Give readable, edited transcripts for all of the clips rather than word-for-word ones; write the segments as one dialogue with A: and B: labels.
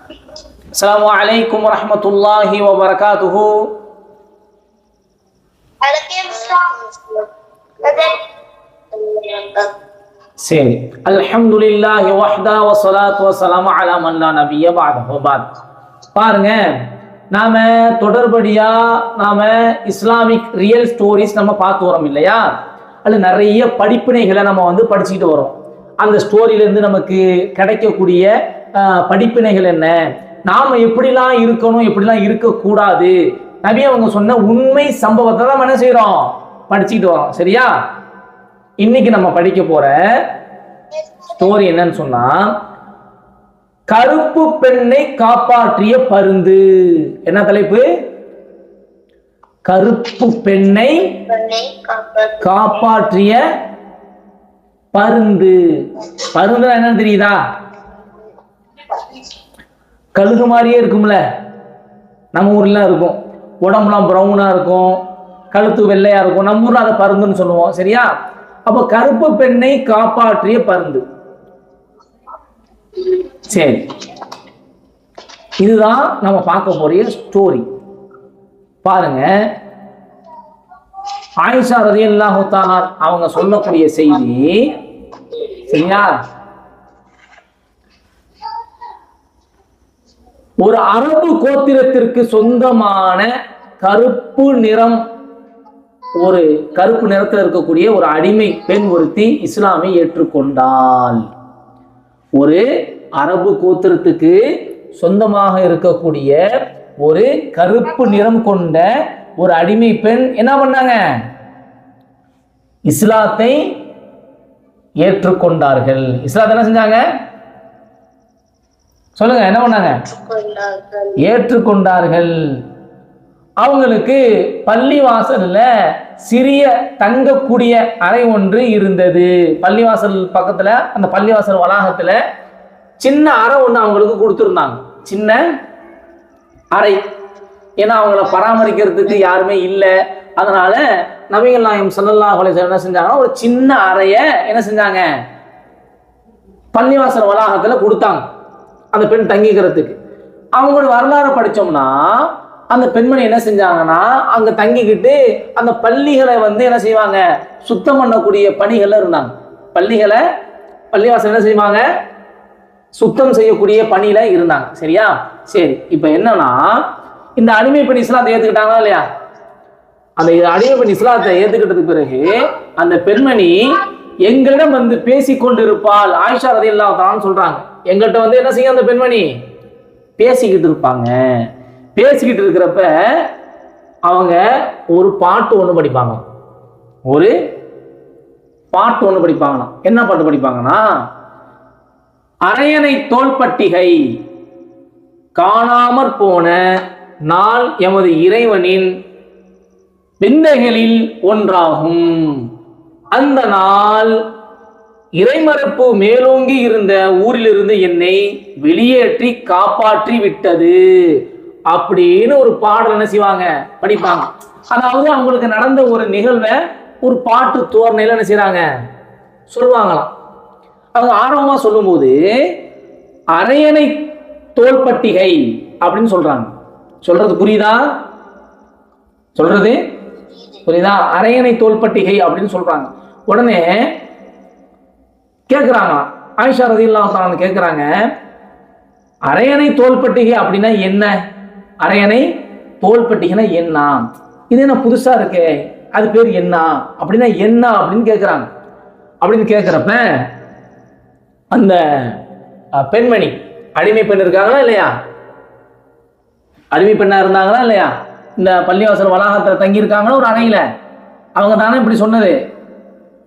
A: அஸ்ஸலாமு அலைக்கும் வரஹ்மத்துல்லாஹி வபரகாத்துஹு. சரி, அல்ஹம்துலில்லாஹி வஹ்தா வஸ்ஸலாத்து வஸ்ஸலாமு அலா மன் லா நபிய்ய பஅதஹு. பாருங்க, நாம தொடர்படியா இஸ்லாமிக் ரியல் ஸ்டோரிஸ் நம்ம பார்த்து வரோம் இல்லையா? அது நிறைய படிப்பினைகளை நம்ம படிச்சுக்கிட்டு வரோம். அந்த ஸ்டோரியிலேருந்து நமக்கு கிடைக்கக்கூடிய படிப்பினைகள் என்ன, நாம எப்படிலாம் இருக்கணும், எப்படிலாம் இருக்கக்கூடாது, நபி அவங்க சொன்ன உண்மை சம்பவத்தை தான் என்ன செய்யறோம், படிச்சுக்கிட்டு வரோம். சரியா? இன்னைக்கு நம்ம படிக்க போற ஸ்டோரி என்னன்னு சொன்னா, கருப்பு பெண்ணை காப்பாற்றிய பருந்து. என்ன தலைப்பு? கருப்பு பெண்ணை காப்பாற்றிய பருந்து. பருந்து என்னன்னு தெரியுதா? கழுகு மாதிரியே இருக்கும்ல, நம்ம ஊர்ல இருக்கும், உடம்புலாம் பிரவுனா இருக்கும், கழுத்து வெள்ளையா இருக்கும், நம்ம ஊர்ல அதை பருந்துன்னு சொல்லுவோம். சரியா? அப்ப கருப்பு பெண்ணை காப்பாற்றிய பருந்து. சரி, இதுதான் நம்ம பார்க்க போற ஸ்டோரி. பாருங்க, ஆயிஷா ரலியல்லாஹு தஆலா அவங்க சொல்லக்கூடிய செய்தி. சரியா? ஒரு அரபு கோத்திரத்திற்கு சொந்தமான கருப்பு நிறம், ஒரு கருப்பு நிறத்தில் இருக்கக்கூடிய ஒரு அடிமை பெண் ஒருத்தி இஸ்லாமை ஏற்றுக்கொண்டாள். ஒரு அரபு கோத்திரத்துக்கு சொந்தமாக இருக்கக்கூடிய ஒரு கருப்பு நிறம் கொண்ட ஒரு அடிமை பெண் என்ன பண்ணாங்க? இஸ்லாத்தை ஏற்றுக்கொண்டார்கள். இஸ்லாத்தை என்ன செஞ்சாங்க? சொல்லுங்க, என்ன பண்ணாங்க? ஏற்றுக்கொண்டார்கள். அவங்களுக்கு பள்ளிவாசல்ல சிறிய தங்கக்கூடிய அறை ஒன்று இருந்தது. பள்ளிவாசல் பக்கத்துல, அந்த பள்ளிவாசல் வளாகத்துல சின்ன அறை ஒன்று அவங்களுக்கு கொடுத்துருந்தாங்க, சின்ன அறை. ஏன்னா அவங்கள பராமரிக்கிறதுக்கு யாருமே இல்லை. அதனால நபிகள் நாயகம் ஸல்லல்லாஹு அலைஹி வஸல்லம் என்ன செஞ்சாங்கன்னா, ஒரு சின்ன அறைய என்ன செஞ்சாங்க, பள்ளிவாசல் வளாகத்துல கொடுத்தாங்க அந்த பெண் தங்கிக்கிறதுக்கு. அவங்களோட வரலாறு படிச்சோம்னா, அந்த பெண்மணி என்ன செஞ்சாங்கன்னா, அங்க தங்கிக்கிட்டு அந்த பள்ளிகளை என்ன செய்வாங்க, சுத்தம் பண்ணக்கூடிய பணிகள்ல இருந்தாங்க. பள்ளிவாசல் என்ன செய்வாங்க, சுத்தம் செய்யக்கூடிய பணியில இருந்தாங்க. சரியா? சரி, இப்ப என்னன்னா, இந்த அடிமை பெண் இஸ்லாத்தை ஏத்துக்கிட்டாங்களா இல்லையா? அந்த அடிமை பெண் இஸ்லாத்தை ஏத்துக்கிட்டதுக்கு பிறகு அந்த பெண்மணி எங்களிடம் பேசி கொண்டிருப்பாள். ஆயிஷா ரலியல்லாஹு தஆலா சொல்றாங்க, எங்கள்கிட்ட என்ன செய்ய, அந்த பெண்மணி பேசிக்கிட்டு இருப்பாங்க. பேசிக்கிட்டு இருக்கிறப்ப அவங்க ஒரு பாட்டு ஒன்று படிப்பாங்க. ஒரு பாட்டு ஒன்று படிப்பாங்கன்னா, என்ன பாட்டு படிப்பாங்கன்னா, அரையணை தோள்பட்டிகை காணாமற் போன நாள் எமது இறைவனின் விந்தைகளில் ஒன்றாகும். அந்த நாள் இறைமறுப்பு மேலோங்கி இருந்த ஊரிலிருந்து என்னை வெளியேற்றி காப்பாற்றி விட்டது அப்படின்னு ஒரு பாடல் என்ன செய்வாங்க, படிப்பாங்க. அதாவது அவங்களுக்கு நடந்த ஒரு நிகழ்வை ஒரு பாட்டு தோரணையில என்ன செய்றாங்க, சொல்லுவாங்களாம். அவங்க ஆர்வமா சொல்லும்போது அரையணை தோள்பட்டிகை அப்படின்னு சொல்றாங்க. சொல்றது புரியுதா? அரையணை தோள்பட்டிகை அப்படின்னு சொல்றாங்க. உடனே கேட்கிறாங்க, ஆயிஷா ரலியல்லாஹு தஆலா கேட்கிறாங்க, அரையணை தோள்பட்டிகை அப்படின்னா என்ன? அரையணை தோள்பட்டிகைனா என்ன? இது என்ன புதுசா இருக்கே, அது பேர் என்ன, அப்படின்னா என்ன அப்படின்னு கேட்கிறாங்க. அப்படின்னு கேட்கிறப்ப அந்த பெண்மணி, அடிமை பெண் இருக்காங்களா இல்லையா, அடிமை பெண்ணா இருந்தாங்களா இல்லையா, இந்த பள்ளிவாசல் வளாகத்தில் தங்கி இருக்காங்களா ஒரு அறையில, அவங்க தானே இப்படி சொன்னது.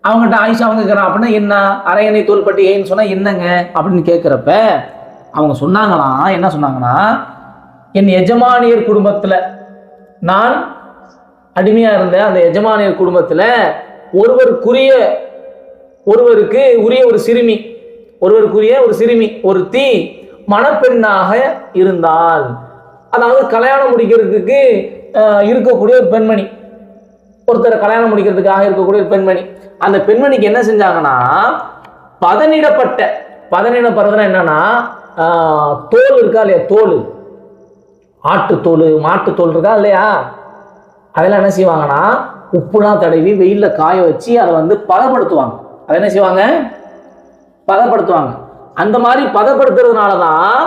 A: அவங்ககிட்ட ஆயிஷா அவங்க கேட்குறான், அப்படின்னா என்ன அரையணை தோள்பட்டிகைன்னு சொன்னா என்னங்க அப்படின்னு கேட்கிறப்ப அவங்க சொன்னாங்களாம், என்ன சொன்னாங்கன்னா, என் எஜமானியர் குடும்பத்துல, நான் அடிமையா இருந்த அந்த எஜமானியர் குடும்பத்துல ஒருவருக்கு உரிய ஒரு சிறுமி ஒருத்தி மணப்பெண்ணாக இருந்தால், அதாவது கல்யாணம் முடிக்கிறதுக்கு இருக்கக்கூடிய ஒரு பெண்மணி, ஒருத்தரை கல்யாணம் முடிக்கிறதுக்காக இருக்கக்கூடிய ஒரு பெண்மணி. அந்த பெண்மணிக்கு என்ன செஞ்சாங்கன்னா, பதனிடப்படுறதுனா என்னன்னா, தோல் இருக்கா இல்லையா, தோல், ஆட்டுத்தோல், மாட்டுத்தோல் இருக்கா இல்லையா, அதெல்லாம் என்ன செய்வாங்கன்னா உப்புலாம் தடவி வெயிலில் காய வச்சு அதை வந்து பதப்படுத்துவாங்க. அதை என்ன செய்வாங்க, பதப்படுத்துவாங்க. அந்த மாதிரி பதப்படுத்துறதுனால தான்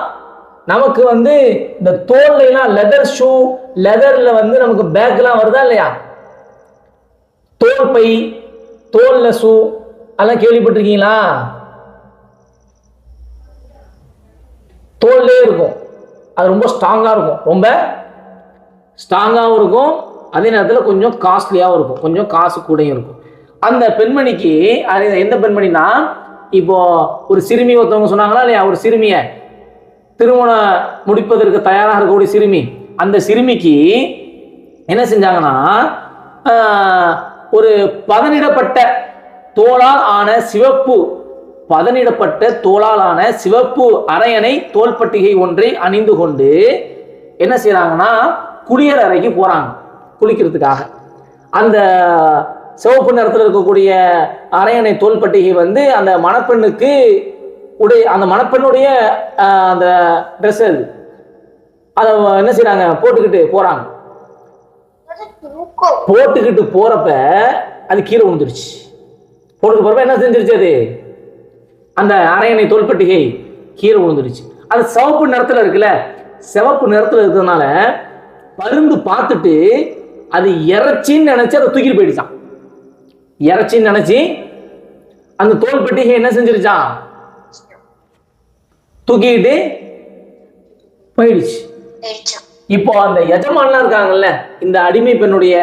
A: நமக்கு வந்து இந்த தோல்லாம் லெதர் ஷூ, லெதர்ல வந்து நமக்கு பேக்லாம் வருதா இல்லையா, தோல் பை, தோல்ல ஷூ, அதெல்லாம் கேள்விப்பட்டிருக்கீங்களா? தோல்லே இருக்கும், அது ரொம்ப ஸ்ட்ராங்கா இருக்கும், ரொம்ப ஸ்ட்ராங்காகவும் இருக்கும், அதே நேரத்தில் கொஞ்சம் காஸ்ட்லியாகவும் இருக்கும், கொஞ்சம் காசு கூடயும் இருக்கும். அந்த பெண்மணிக்கு, எந்த பெண்மணினா, இப்போ ஒரு சிறுமி ஒருத்தவங்க சொன்னாங்களா இல்லையா, ஒரு சிறுமிய திருமணம் முடிப்பதற்கு தயாராக இருக்கக்கூடிய சிறுமி, அந்த சிறுமிக்கு என்ன செஞ்சாங்கன்னா ஒரு பதனிடப்பட்ட தோளால் ஆன சிவப்பு, பதனிடப்பட்ட தோளால் ஆன சிவப்பு அரையணை தோள்பட்டிகை ஒன்றை அணிந்து கொண்டு என்ன செய்யறாங்கன்னா குளியல் அறைக்கு போறாங்க குளிக்கிறதுக்காக. அந்த சிவப்பு நிறத்தில் இருக்கக்கூடிய அரையணை தோள்பட்டிகை வந்து அந்த மணப்பெண்ணுக்கு அந்த மணப்பெண்ணுடைய அந்த ட்ரெஸ், அது அதை என்ன செய்யறாங்க போட்டுக்கிட்டு போறாங்க. போட்டுக்கிட்டு போறப்ப அது கீழே விழுந்துருச்சு. போட்டுட்டு போறப்ப என்ன செஞ்சிருச்சு, அது அந்த அரையணை தோள்பட்டிகை கீழே விழுந்துருச்சு. அது சிவப்பு நிறத்துல இருக்குல்ல, சிவப்பு நிறத்துல இருக்கிறதுனால பருந்து பார்த்துட்டு அது இறைச்சின்னு நினைச்சு அதை தூக்கிட்டு போயிடுச்சான். இறைச்சின்னு நினைச்சு அந்த தோள்பட்டிகை என்ன செஞ்சிருச்சான், தூக்கிட்டு போயிடுச்சு. இப்போ அந்த எஜமான்லாம் இருக்காங்கல்ல, இந்த அடிமை பெண்ணுடைய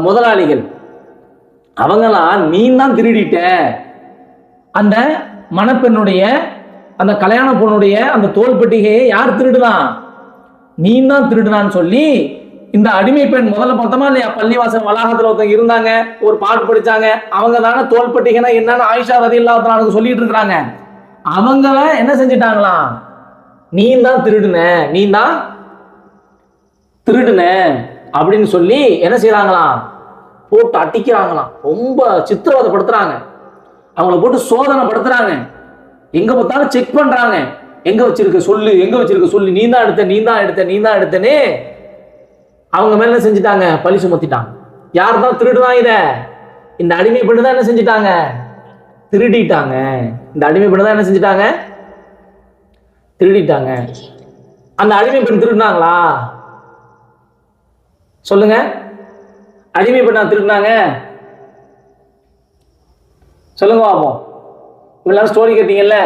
A: முதலாளிகள், அவங்களாம் நீ தான் திருடிட்ட, அந்த மணப்பெண்ணுடைய அந்த கல்யாண பொண்ணுடைய அந்த தோள்பட்டிகையை யார் திருடுதான், நீ தான் திருடுனான்னு சொல்லி இந்த அடிமை பெண் முதல்ல பார்த்தோமா இல்லையா, பள்ளிவாசல் வளாகத்தில் ஒருத்தவங்க இருந்தாங்க, ஒரு பாட்டு படிச்சாங்க, அவங்க தானே தோள்பட்டிகைனா என்னன்னு ஆயிஷா ரலியல்லாஹு தஆலா சொல்லிட்டு இருக்கிறாங்க. அவங்கள என்ன செஞ்சிட்டாங்களாம், நீ தான் திருடுன, நீ தான் திருடுன அப்படின்னு சொல்லி என்ன செய்யறாங்களாம், போட்டு அடிக்கிறாங்களாம், ரொம்ப சித்திரவதைப்படுத்துறாங்க, அவங்கள போட்டு சோதனை படுத்துறாங்க, எங்க பார்த்தாலும் செக் பண்றாங்க, எங்க வச்சிருக்க சொல்லு, எங்க வச்சிருக்க சொல்லு, நீ தான் எடுத்த, நீ தான் எடுத்த, நீ தான் எடுத்தனே அவங்க மேல செஞ்சுட்டாங்க, பழி சுமத்திட்டாங்க. யார் தான் திருடுதான் இத, இந்த அடிமை பெண்ணு தான் என்ன செஞ்சுட்டாங்க, திருடிட்டாங்க. இந்த அடிமை பெண்ணு தான் என்ன செஞ்சுட்டாங்க, திருடிட்டாங்க. அந்த அடிமை பெண் திருடினாங்களா சொல்லுங்க, அடிமை பெண்ணா திருடினாங்க சொல்லுங்க பாப்போம். இவ்வளவு ஸ்டோரி கேட்டீங்கல்ல,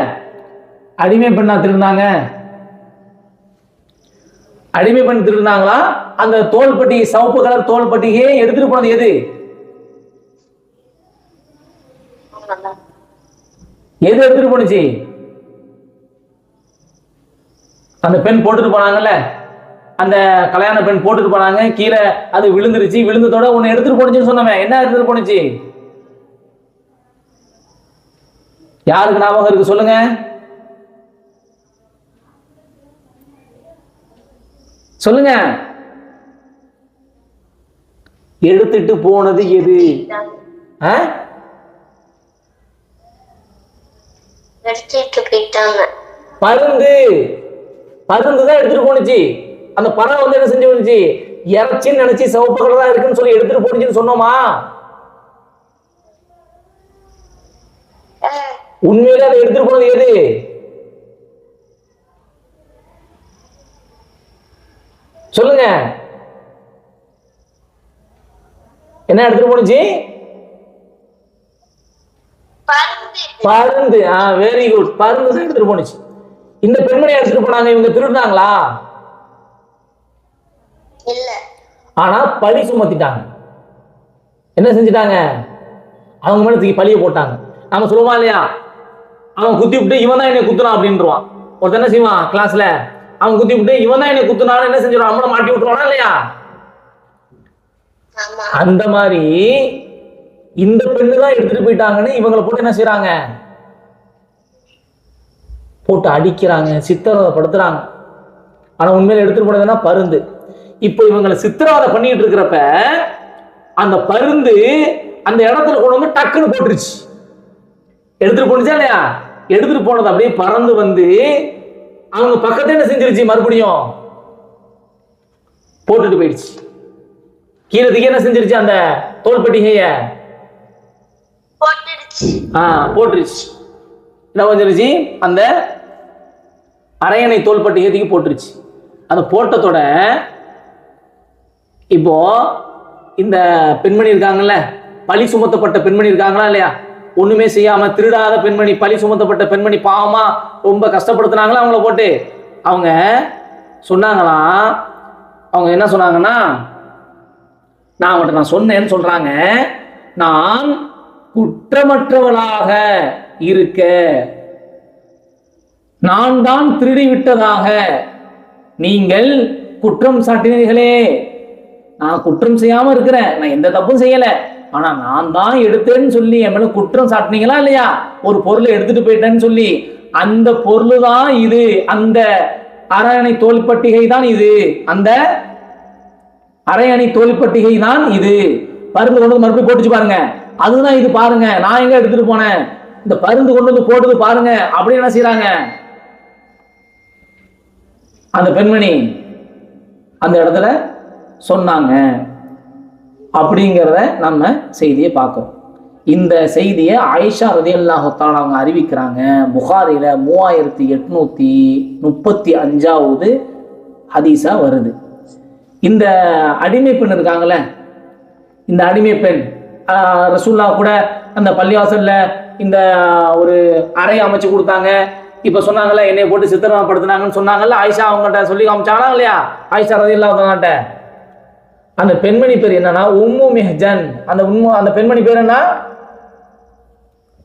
A: அடிமை பெண்ணா திருடினாங்க, அடிமை பெண் திருடினாங்களா, அந்த தோள்பட்டி சிவப்பு கலர் தோள்பட்டிகையை எடுத்துட்டு போனது எது, எது எடுத்துட்டு போனுச்சு, அந்த பெண் போட்டுட்டு போனாங்கல்ல, அந்த கல்யாண பெண் போட்டுட்டு போனாங்க, கீழே அது விழுந்துருச்சு, விழுந்ததோட ஒன்னு எடுத்துட்டு போனுச்சுன்னு சொன்னவன் என்ன எடுத்துட்டு போனுச்சு, யாருக்கு ஞாபகம் இருக்கு சொல்லுங்க, சொல்லுங்க. எடுத்துட்டு போனது எது, பருந்து, பருந்து தான் எடுத்துட்டு போனுச்சு. அந்த பறவை வந்து என்ன செஞ்சு போனுச்சு, இறைச்சின்னு நினைச்சு சிவப்பு கலர் தான் இருக்குன்னு சொல்லி எடுத்துட்டு போனுச்சுன்னு சொன்னோமா, உண்மையில அதை எடுத்துட்டு போனது எது, சொல்லுங்க, என்ன எடுத்துட்டு போனுச்சு, பருந்து. வெரி குட், பருந்து தான் எடுத்துட்டு போனுச்சு. இந்த பெண்மணி எடுத்துட்டு போனாங்க, இவங்க திருடுனாங்களா, இல்ல, ஆனா பழி சுமத்திட்டாங்க, என்ன செஞ்சிட்டாங்க, அவங்க மேல தூக்கி பழிய போட்டாங்க. நாம சொல்லுவோமா இல்லையா, அவன் குத்தி விட்டு இவன் தான் என்னை குத்துறான் அப்படின்றான். ஒருத்தர் என்ன செய்வான் கிளாஸ்ல, அவன் குத்தி விட்டு இவன் தான் என்னை குத்துனான்னு என்ன செஞ்சிருவான், நம்மள மாட்டி விட்டுருவானா இல்லையா. அந்த மாதிரி இந்த பெண்ணு தான் எடுத்துட்டு போயிட்டாங்கன்னு இவங்களை போட்டு என்ன செய்யறாங்க, போட்டு அடிக்கிறாங்க, சித்திரவதைப்படுத்துறாங்க. ஆனா உண்மையில எடுத்துட்டு போனதுன்னா பருந்து. இப்போ இவங்களை சித்திரவதை பண்ணிட்டு இருக்கிறப்ப அந்த பருந்து அந்த இடத்துல கொண்டு வந்து டக்குன்னு போட்டுருச்சு. எடுத்துட்டு போனுச்சா இல்லையா, எடுத்துட்டு போனது அப்படியே பறந்து வந்து அவங்க பக்கத்துல என்ன செஞ்சிருச்சு, மறுபடியும் போட்டுட்டு போயிடுச்சு. கீழே திக்க என்ன செஞ்சிருச்சு, அந்த தோள்பட்டிகைய போட்டுருச்சு. என்ன வந்துருச்சு, அந்த அரையணை தோள்பட்டிகைக்கு போட்டுருச்சு. அந்த போட்டத்தோட இப்போ இந்த பெண்மணி இருக்காங்கல்ல, பழி சுமத்தப்பட்ட பெண்மணி இருக்காங்களா இல்லையா, ஒண்ணுமே செய்யாம திருடாத பெண்மணி, பழி சுமத்தப்பட்ட பெண்மணி, பாவமா ரொம்ப கஷ்டப்படுத்தினாங்களா அவங்கள போட்டு. அவங்க சொன்னாங்களாம், அவங்க என்ன சொன்னாங்கன்னா, நான் அவங்கள்ட்ட நான் சொன்னேன்னு சொல்றாங்க, நான் குற்றமற்றவளாக இருக்க, நான் தான் திருடி விட்டதாக நீங்கள் குற்றம் சாட்டினீர்களே, நான் குற்றம் செய்யாம இருக்கிறேன், நான் எந்த தப்பும் செய்யல, ஆனா நான் தான் எடுத்தேன்னு சொல்லி என் மேல குற்றம் சாட்டினீங்களா இல்லையா, ஒரு பொருளை எடுத்துட்டு போயிட்டேன்னு சொல்லி, அந்த பொருள் தான் இது, அந்த அரையணை தோள்பட்டிகை தான் இது, அந்த அரையணை தோள்பட்டிகை தான் இது, பருந்து கொண்டு வந்து மறுபடியும் போட்டுச்சு பாருங்க, அதுதான் இது பாருங்க, நான் எங்க எடுத்துட்டு போனேன், இந்த பருந்து கொண்டு வந்து போட்டது பாருங்க அப்படி என்ன செய்யறாங்க அந்த பெண்மணி அந்த இடத்துல சொன்னாங்க. அப்படிங்கிறத நம்ம செய்தியை பார்க்கிறோம். இந்த செய்தியை ஆயிஷா ரலியல்லாஹு தஆலா அவங்க அறிவிக்கிறாங்க. புகாரில 3835வது ஹதீஸா வருது. இந்த அடிமை பெண் இருக்காங்கல்ல, இந்த அடிமை பெண் ரசூலுல்லாஹ் கூட அந்த பள்ளிவாசல்ல இந்த ஒரு அறை அமைச்சு கொடுத்தாங்க. இப்ப சொன்னாங்கல்ல, என்னை போட்டு சித்திரவதைப்படுத்தினாங்கன்னு சொன்னாங்கல்ல, ஆயிஷா அவங்கள்ட்ட சொல்லி காமிச்சாங்களா இல்லையா, ஆயிஷா ரலியல்லாஹு தஆலா. அந்த பெண்மணி பேர் என்னன்னா உம்மு மிஹ்ஜன். அந்த பெண்மணி பேர் என்ன,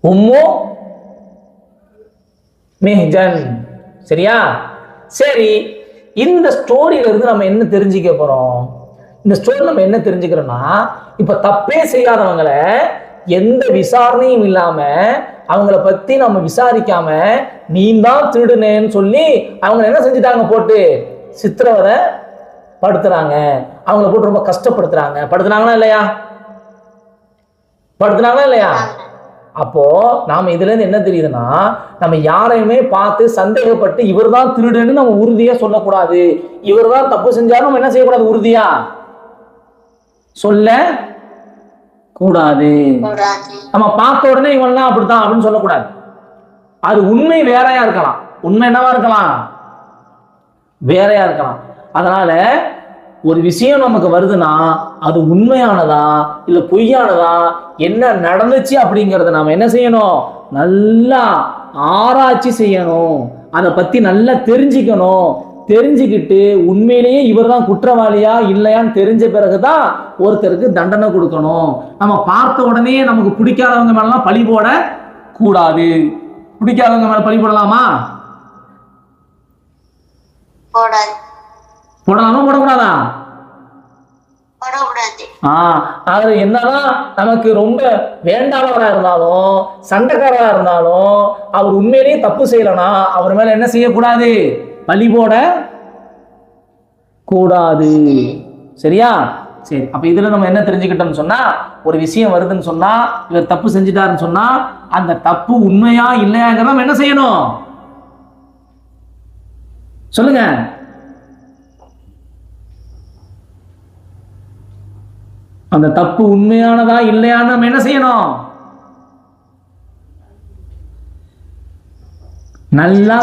A: உம்மு மிஹ்ஜன். சரியா? சரி, இந்த ஸ்டோரியில இருந்து நம்ம என்ன தெரிஞ்சுக்க போறோம்? இந்த ஸ்டோரி நம்ம என்ன தெரிஞ்சுக்கிறோம்னா, இப்ப தப்பே செய்யாதவங்களை எந்த விசாரணையும் இல்லாம அவங்கள பத்தி நம்ம விசாரிக்காம நீ தான் திருடுனேன்னு சொல்லி அவங்க என்ன செஞ்சுட்டாங்க, போட்டு சித்திரவதை படுத்துறாங்க, அவங்கள போட்டு ரொம்ப கஷ்டப்படுத்துறாங்க. படுத்துனாங்களா இல்லையா, படுத்துனாங்களா இல்லையா? அப்போ நாம இதுல இருந்து என்ன தெரியுதுன்னா, நம்ம யாரையுமே பார்த்து சந்தேகப்பட்டு இவர் தான் திருடுன்னு நம்ம உறுதியா சொல்லக்கூடாது. இவர் தான் தப்பு செஞ்சாலும் நம்ம என்ன செய்யக்கூடாது, உறுதியா சொல்ல கூடாது. நம்ம பார்த்த உடனே இவன்லாம் அப்படித்தான் அப்படின்னு சொல்லக்கூடாது. அது உண்மை வேறையா இருக்கலாம், உண்மை என்னவா இருக்கலாம், வேறையா இருக்கலாம். அதனால ஒரு விஷயம் நமக்கு வருதுன்னா அது உண்மையானதா இல்ல பொய்யானதா, என்ன நடந்துச்சு அப்படிங்கறத நாம என்ன செய்யணும், நல்லா ஆராய்ச்சி செய்யணும், அதை பத்தி நல்லா தெரிஞ்சுக்கணும். தெரிஞ்சுக்கிட்டு உண்மையிலேயே இவர் தான் குற்றவாளியா இல்லையான்னு தெரிஞ்ச பிறகுதான் ஒருத்தருக்கு தண்டனை கொடுக்கணும். நம்ம பார்த்த உடனே நமக்கு பிடிக்காதவங்க மேலாம் பழி போட கூடாது. பிடிக்காதவங்க மேல பழி போடலாமா, போடலாமா போடக்கூடாதா? அது என்னதான் நமக்கு ரொம்ப வேண்டாதவரா இருந்தாலும் சண்டைக்காரரா இருந்தாலும் அவர் உண்மையிலேயே தப்பு செய்யலனா அவர் மேல என்ன செய்யக்கூடாது, பழி போட கூடாது. சரியா? சரி, அப்ப இதுல நம்ம என்ன தெரிஞ்சுக்கிட்டோம்னு சொன்னா, ஒரு விஷயம் வருதுன்னு சொன்னா, இவர் தப்பு செஞ்சுட்டாருன்னு சொன்னா அந்த தப்பு உண்மையா இல்லையாங்கிறத நம்ம என்ன செய்யணும், சொல்லுங்க. அந்த தப்பு உண்மையானதா இல்லையான்னு நம்ம என்ன செய்யணும், நல்லா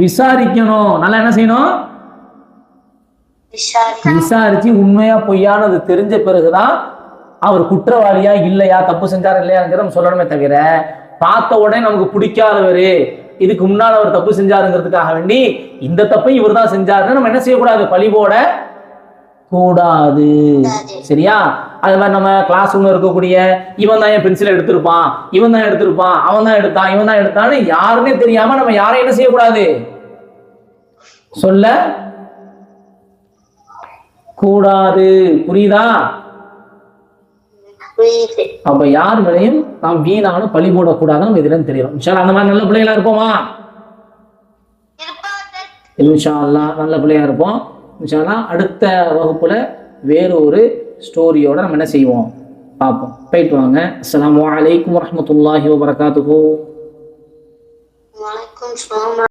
A: விசாரிக்கணும். நல்லா என்ன செய்யணும், விசாரிச்சு உண்மையா பொய்யானது தெரிஞ்ச பிறகுதான் அவர் குற்றவாளியா இல்லையா, தப்பு செஞ்சாரா இல்லையாங்கிறத நம்ம சொல்லணுமே தவிர, பார்த்த உடனே நமக்கு பிடிக்காதவரு இதுக்கு முன்னால் அவர் தப்பு செஞ்சாருங்கிறதுக்காக வேண்டி இந்த தப்பை இவர் தான் செஞ்சாருன்னு நம்ம என்ன செய்யக்கூடாது, பழி போட கூடாது. சரியா? அது மாதிரி நம்ம கிளாஸ் ரூம்ல இருக்கக்கூடிய இவன் தான் என் பென்சிலை எடுத்திருப்பான், இவன் தான் எடுத்திருப்பான், அவன் தான் எடுத்தான், இவன் தான் எடுத்தான்னு யாருன்னே தெரியாம நம்ம யாரையும் என்ன செய்யக்கூடாது, சொல்ல கூடாது. புரியுதா? அப்ப யார் மேலையும் நாம் வீணான பழி போடக்கூடாது. நம்ம இதுல தெரியும். இன்ஷா அந்த மாதிரி நல்ல பிள்ளைகளா இருப்போமா? இன்ஷா அல்லாஹ் நல்ல பிள்ளையா இருப்போம். இன்ஷா அல்லாஹ் அடுத்த வகுப்புல வேறு ஒரு ஸ்டோரியோட நம்ம என்ன செய்வோம் பார்ப்போம். போயிட்டு வாங்க. அஸ்ஸலாமு அலைக்கும் வரஹ்மத்துல்லாஹி வபரகாத்துஹு.